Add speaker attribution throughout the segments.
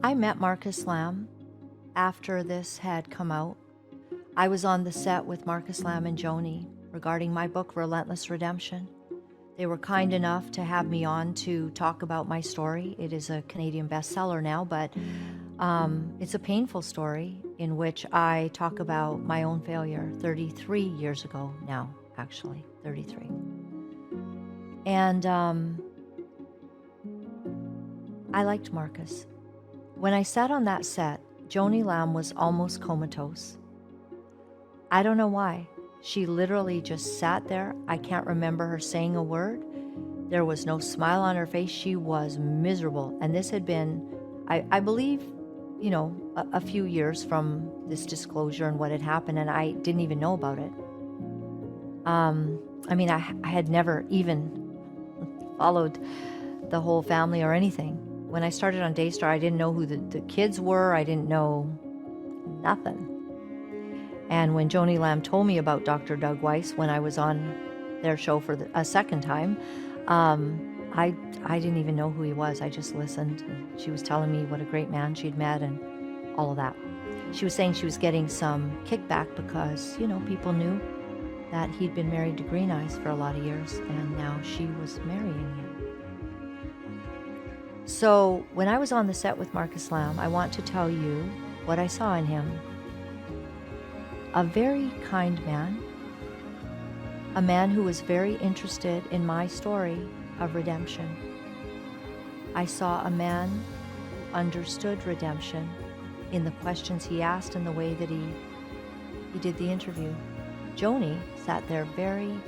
Speaker 1: I met Marcus Lamb after this had come out. I was on the set with Marcus Lamb and Joni regarding my book, Relentless Redemption. They were kind enough to have me on to talk about my story. It is a Canadian bestseller now, but it's a painful story in which I talk about my own failure 33 years ago now, actually, 33. And I liked Marcus. When I sat on that set, Joni Lamb was almost comatose. I don't know why. She literally just sat there. I can't remember her saying a word. There was no smile on her face. She was miserable. And this had been, I believe, a few years from this disclosure and what had happened, and I didn't even know about it. I had never even followed the whole family or anything. When I started on Daystar, I didn't know who the kids were. I didn't know nothing. And when Joni Lamb told me about Dr. Doug Weiss when I was on their show for a second time, I didn't even know who he was. I just listened. And she was telling me what a great man she'd met and all of that. She was saying she was getting some kickback because, people knew that he'd been married to Green Eyes for a lot of years, and now she was marrying him. So when I was on the set with Marcus Lamb, I want to tell you what I saw in him. A very kind man, a man who was very interested in my story of redemption. I saw a man who understood redemption in the questions he asked and the way that he did the interview. Joni sat there very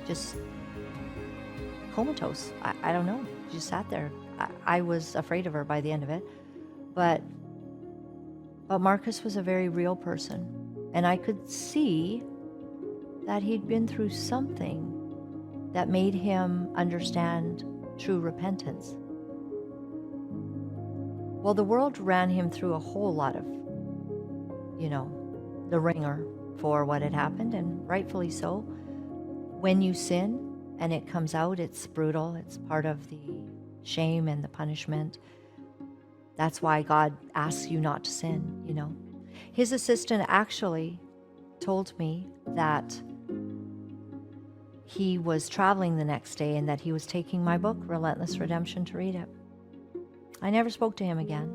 Speaker 1: just comatose. I don't know. She just sat there. I was afraid of her by the end of it. But Marcus was a very real person. And I could see that he'd been through something that made him understand true repentance. Well, the world ran him through a whole lot of, the ringer for what had happened, and rightfully so. When you sin and it comes out, it's brutal. It's part of the shame and the punishment. That's why God asks you not to sin, His assistant actually told me that he was traveling the next day and that he was taking my book, Relentless Redemption, to read it. I never spoke to him again.